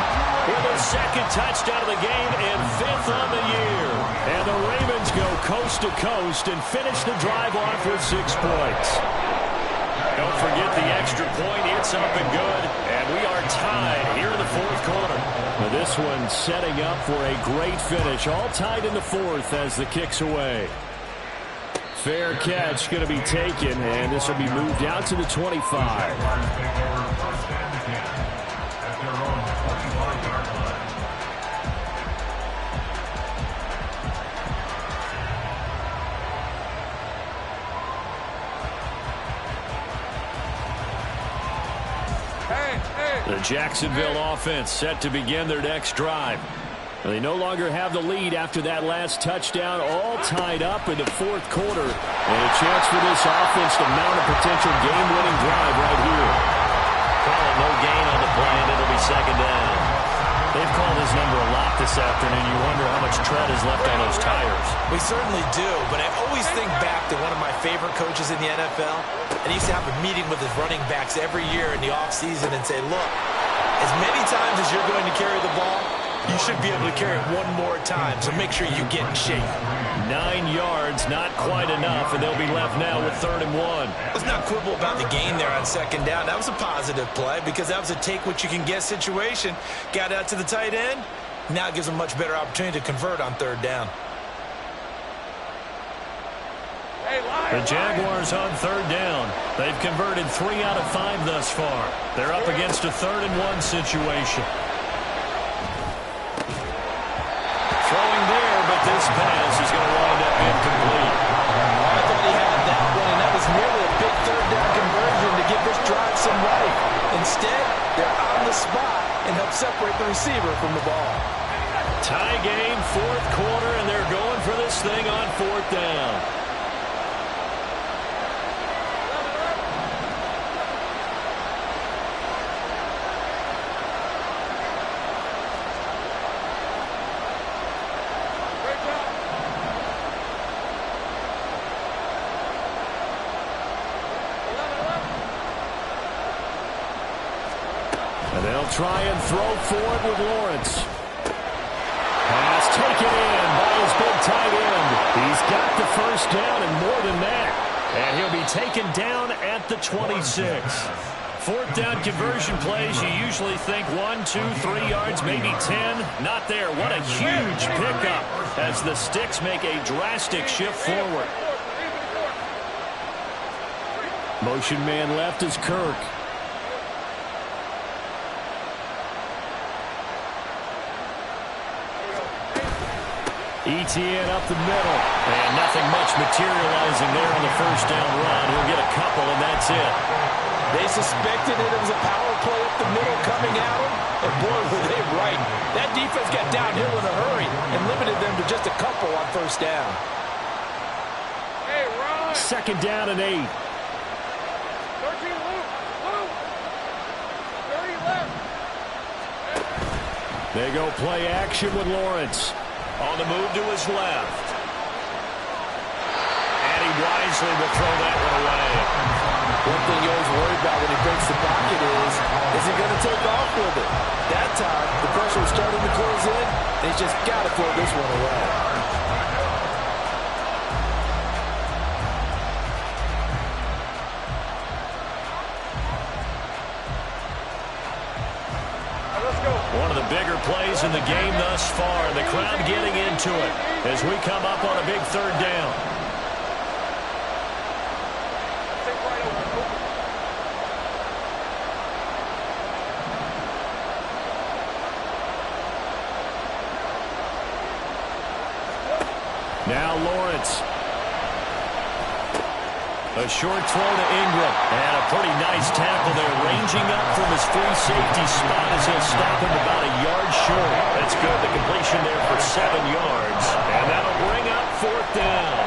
with his 2nd touchdown of the game and 5th on the year. And the Ravens go coast to coast and finish the drive off with 6 points. Don't forget the extra point. It's up and good. And we are tied here in the 4th quarter. Well, this one setting up for a great finish. All tied in the 4th as the kick's away. Fair catch going to be taken, and this will be moved out to the 25. The Jacksonville offense set to begin their next drive. They no longer have the lead after that last touchdown, all tied up in the fourth quarter. And a chance for this offense to mount a potential game-winning drive right here. Calling no gain on the play, and it'll be second down. They've called his number a lot this afternoon. You wonder how much tread is left on those tires. We certainly do, but I always think back to one of my favorite coaches in the NFL. And he used to have a meeting with his running backs every year in the offseason and say, look, as many times as you're going to carry the ball, you should be able to carry it one more time, so make sure you get in shape. 9 yards, not quite enough, and they'll be left now with 3rd and 1. Let's not quibble about the gain there on second down. That was a positive play because that was a take-what-you-can-get situation. Got out to the tight end. Now it gives them a much better opportunity to convert on 3rd down. The Jaguars on 3rd down. They've converted 3 out of 5 thus far. They're up against a 3rd and 1 situation. Throwing there, but this pass is going to wind up incomplete. I thought he had that one, and that was nearly a big 3rd down conversion to give this drive some life. Instead, they're on the spot and help separate the receiver from the ball. Tie game, 4th quarter, and they're going for this thing on 4th down. Try and throw forward with Lawrence. Pass taken in by his big tight end. He's got the 1st down and more than that. And he'll be taken down at the 26. 4th down conversion plays, you usually think 1, 2, 3 yards, maybe 10. Not there. What a huge pickup as the Sticks make a drastic shift forward. Motion man left is Kirk. ETN up the middle, and nothing much materializing there on the 1st down run. He'll get a couple, and that's it. They suspected it was a power play up the middle coming at them, and boy, were they right. That defense got downhill in a hurry and limited them to just a couple on 1st down. Hey, Ron. 2nd down and 8. 13 Luke. 30 left. They go play action with Lawrence. On the move to his left. And he wisely will throw that one away. One thing you always worry about when he breaks the pocket is he going to take off with it? That time, the pressure was starting to close in, and he's just got to throw this one away. One of the bigger plays in the game thus far. The crowd getting into it as we come up on a big 3rd down. Now Lawrence. A short throw to Ingram. And a pretty nice tackle there, ranging up from his free safety spot as he'll stop him about a yard short. That's good. The completion there for 7 yards. And that'll bring up 4th down.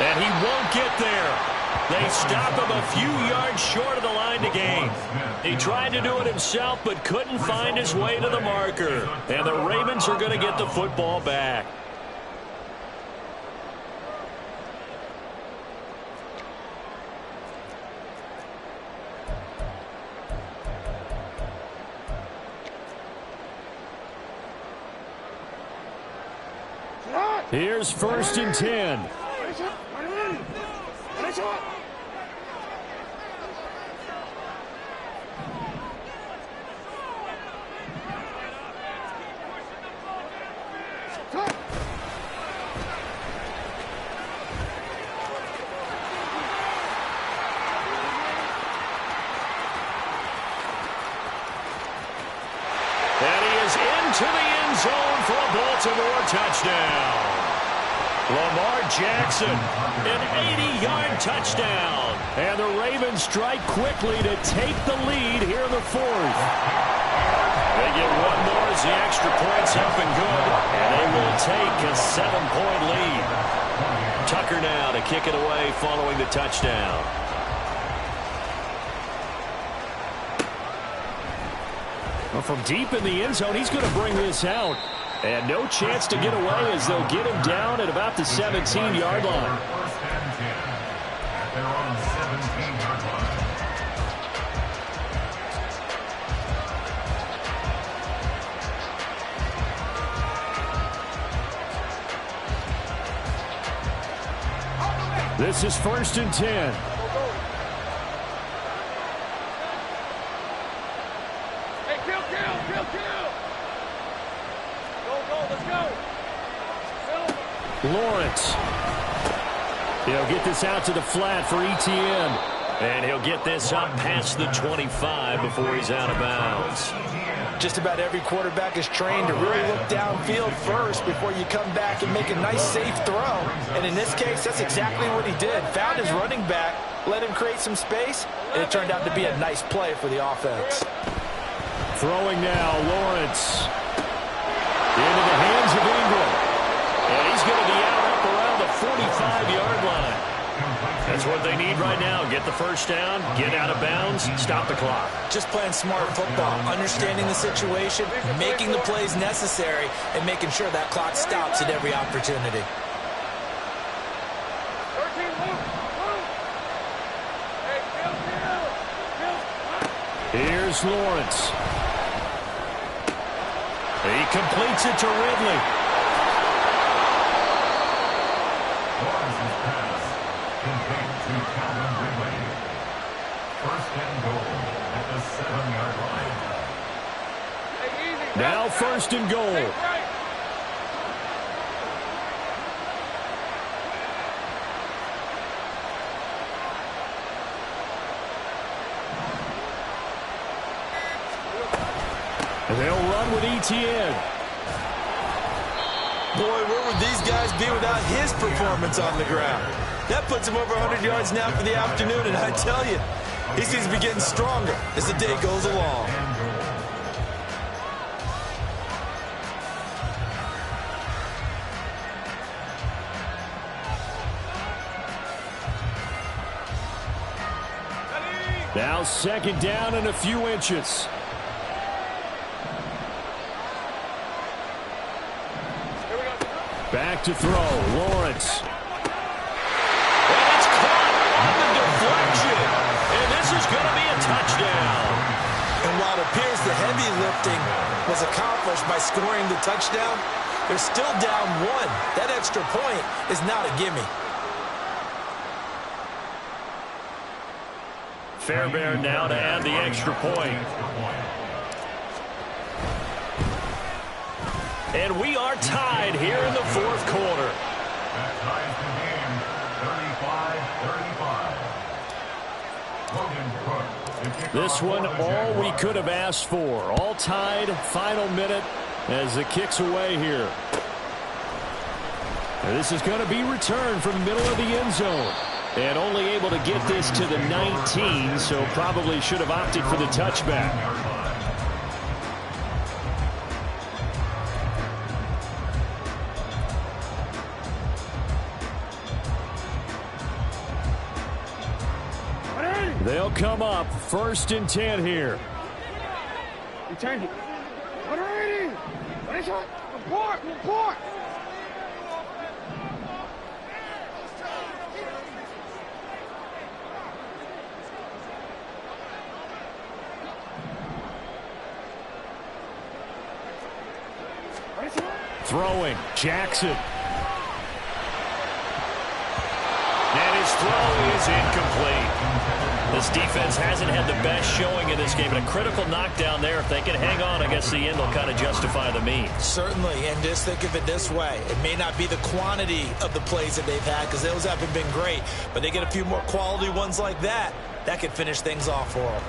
And he won't get there. They stop him a few yards short of the line to gain. He tried to do it himself but couldn't find his way to the marker. And the Ravens are going to get the football back. Here's 1st and 10. And he is into the end zone for a Baltimore touchdown. Lamar Jackson, an 80-yard touchdown. And the Ravens strike quickly to take the lead here in the 4th. They get one more as the extra point's up and good. And they will take a 7-point lead. Tucker now to kick it away following the touchdown. Well, from deep in the end zone, he's going to bring this out. And no chance to get away as they'll get him down at about the 17-yard line. First and 10 at their own 17-yard line. This is 1st and 10. Hey, kill. Go, let's go. Lawrence. He'll get this out to the flat for Etienne. And he'll get this up past the 25 before he's out of bounds. Just about every quarterback is trained to really look downfield first before you come back and make a nice, safe throw. And in this case, that's exactly what he did. Found his running back, let him create some space, and it turned out to be a nice play for the offense. Throwing now, Lawrence. Into the hands of Ingram. And he's going to be out up around the 45-yard line. That's what they need right now. Get the first down, get out of bounds, stop the clock. Just playing smart football, understanding the situation, making the plays necessary, and making sure that clock stops at every opportunity. 13, move. Hey, kill. Here's Lawrence. He completes it to Ridley. Lawrence's pass complete to Calvin Ridley. First and goal at the 7-yard line. Hey, easy. Now 1st and goal. Right. They'll run with Etienne. Boy, where would these guys be without his performance on the ground? That puts him over 100 yards now for the afternoon, and I tell you, he seems to be getting stronger as the day goes along. Now 2nd down and a few inches. Back to throw, Lawrence. And it's caught on the deflection. And this is going to be a touchdown. And while it appears the heavy lifting was accomplished by scoring the touchdown, they're still down 1. That extra point is not a gimme. Fairbairn now to add the extra point. And we are tied here in the 4th quarter. That ties the game 35-35. This one all we could have asked for. All tied, final minute as it kicks away here. And this is going to be returned from the middle of the end zone. And only able to get this to the 19, so probably should have opted for the touchback. They'll come up 1st and 10 here. You change it. What are you? What is it? Report! Report! Throwing, Jackson. And his throw is incomplete. This defense hasn't had the best showing in this game, and a critical knockdown there. If they can hang on, I guess the end will kind of justify the means. Certainly, and just think of it this way. It may not be the quantity of the plays that they've had, because those haven't been great, but they get a few more quality ones like that. That could finish things off for them.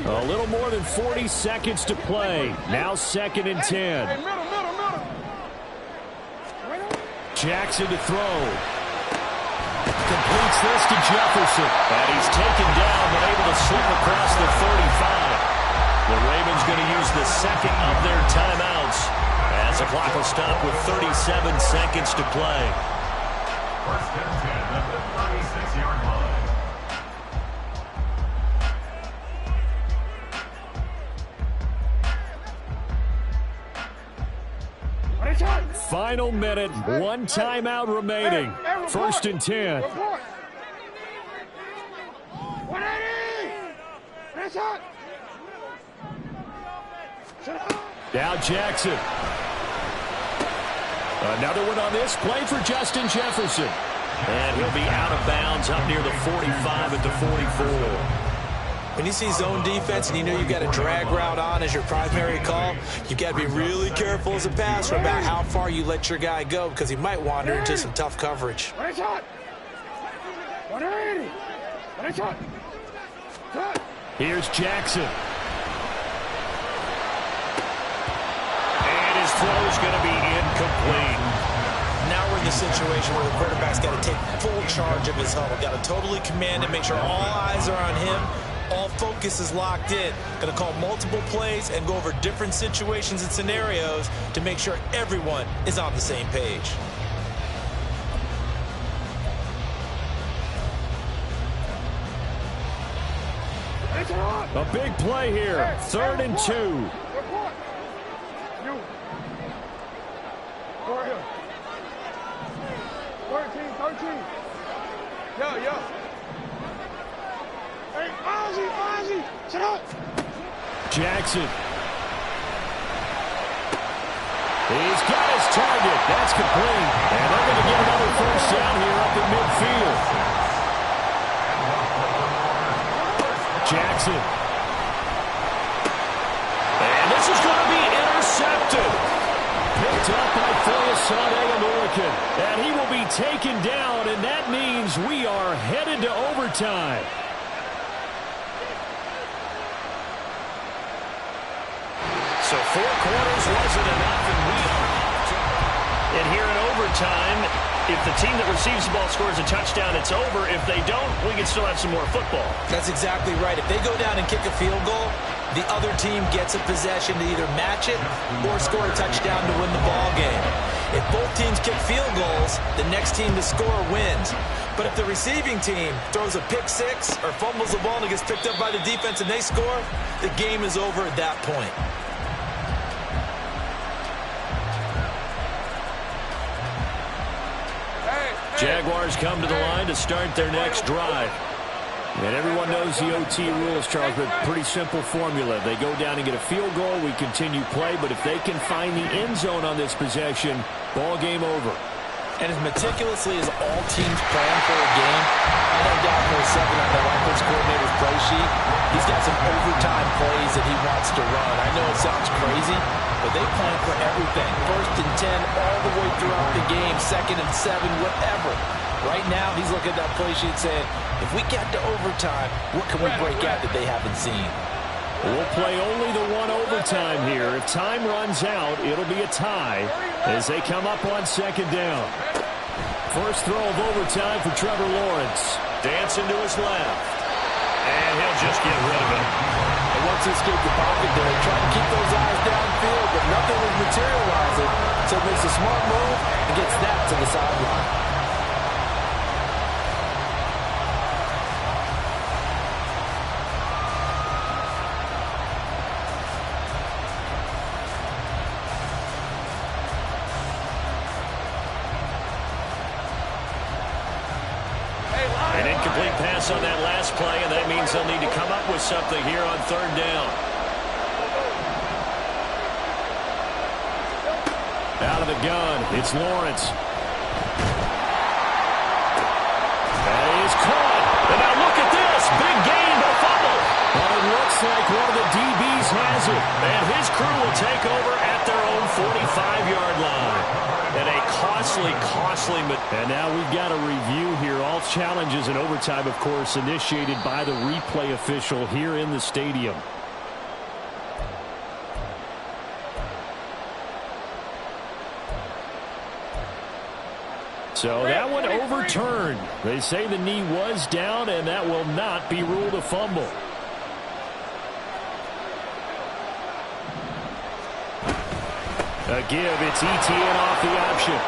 A little more than 40 seconds to play. Now 2nd and 10. Hey, middle. Jackson to throw. Completes this to Jefferson. And he's taken down, but able to slip across the 35. The Ravens going to use the 2nd of their timeouts as the clock will stop with 37 seconds to play. 1st and 10 at the 36-yard line. Final minute, 1 timeout remaining. 1st and 10. Now Jackson. Another one on this play for Justin Jefferson. And he'll be out of bounds up near the 45 at the 44. When you see zone defense and you know you've got a drag route on as your primary call, you've got to be really careful as a passer about how far you let your guy go, because he might wander into some tough coverage. Here's Jackson. And his throw is going to be incomplete. Now we're in the situation where the quarterback's got to take full charge of his huddle. Got to totally command it, make sure all eyes are on him. All focus is locked in. Going to call multiple plays and go over different situations and scenarios to make sure everyone is on the same page. A big play here. 3rd and 2. You. Go right here. 13. Yo. Hey, Ozzy, shut up. Jackson. He's got his target. That's complete. And they're going to get another 1st down here up in midfield. Jackson. And this is going to be intercepted. Picked up by Phillips-American. And he will be taken down, and that means we are headed to overtime. So 4 quarters wasn't enough, and we are off. And here in overtime, if the team that receives the ball scores a touchdown, it's over. If they don't, we can still have some more football. That's exactly right. If they go down and kick a field goal, the other team gets a possession to either match it or score a touchdown to win the ball game. If both teams kick field goals, the next team to score wins. But if the receiving team throws a pick 6 or fumbles the ball and it gets picked up by the defense and they score, the game is over at that point. Jaguars come to the line to start their next drive. And everyone knows the OT rules, Charles, but pretty simple formula. They go down and get a field goal, we continue play, but if they can find the end zone on this possession, ball game over. And as meticulously as all teams plan for a game, I don't doubt for a second on the offense coordinator's play sheet, he's got some overtime plays that he wants to run. I know it sounds crazy, but they plan for everything. 1st and 10 all the way throughout the game, 2nd and 7, whatever. Right now, he's looking at that play sheet saying, if we get to overtime, what can we break out that they haven't seen? We'll play only the 1 overtime here. If time runs out, it'll be a tie as they come up on 2nd down. First throw of overtime for Trevor Lawrence. Dancing to his left. And he'll just get rid of it. And once he escaped the pocket there, trying to keep those eyes downfield, but nothing was materializing. So he makes a smart move and gets that to the sideline. An incomplete pass on that last play, and that means they'll need to come up with something here on third down. Out of the gun, it's Lawrence. That is caught. And now look at this. Big gain, but fumble. Well, it looks like one of the DBs has it. And his crew will take over at their own 45-yard line. And a costly. And now we've got a review here. All challenges in overtime, of course, initiated by the replay official here in the stadium. So that one overturned. They say the knee was down, and that will not be ruled a fumble. A give, it's ETN off the option.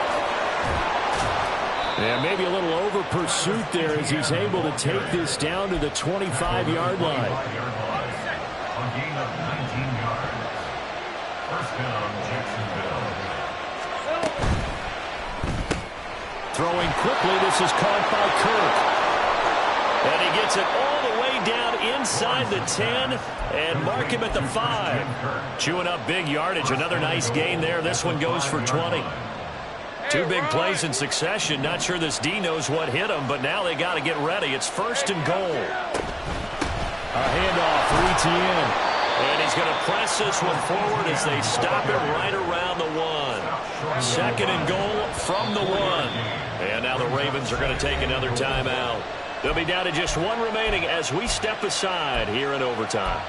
And maybe a little over pursuit there as he's able to take this down to the 25-yard line. On gain of 19 yards. First down, Jacksonville. Throwing quickly, this is caught by Kirk. And he gets it all the way down inside the 10 and mark him at the 5. Chewing up big yardage. Another nice gain there. This one goes for 20. Two big plays in succession. Not sure this D knows what hit him, but now they got to get ready. It's first and goal. A handoff for ETN. And he's going to press this one forward as they stop it right around the 1. Second and goal from the 1. And now the Ravens are going to take another timeout. They'll be down to just one remaining as we step aside here in overtime.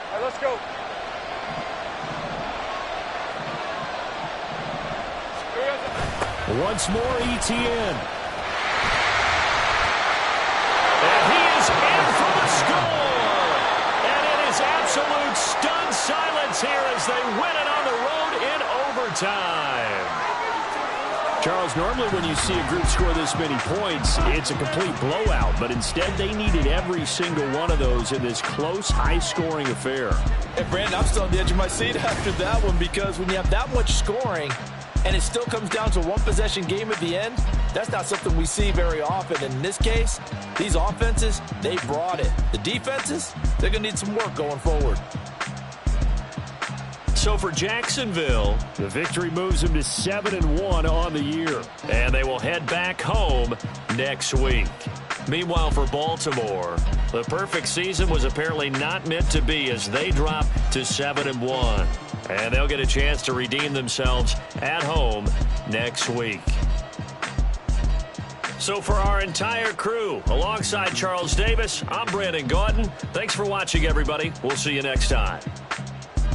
All right, let's go. Once more, ETN. And he is in for the score. And it is absolute stunned silence here as they win it on the road in overtime. Charles, normally when you see a group score this many points, it's a complete blowout. But instead, they needed every single one of those in this close, high-scoring affair. Hey, Brandon, I'm still on the edge of my seat after that one because when you have that much scoring and it still comes down to a one-possession game at the end, that's not something we see very often. And in this case, these offenses, they brought it. The defenses, they're going to need some work going forward. So for Jacksonville, the victory moves them to 7-1 on the year. And they will head back home next week. Meanwhile, for Baltimore, the perfect season was apparently not meant to be as they drop to 7-1. And they'll get a chance to redeem themselves at home next week. So for our entire crew, alongside Charles Davis, I'm Brandon Gaudin. Thanks for watching, everybody. We'll see you next time.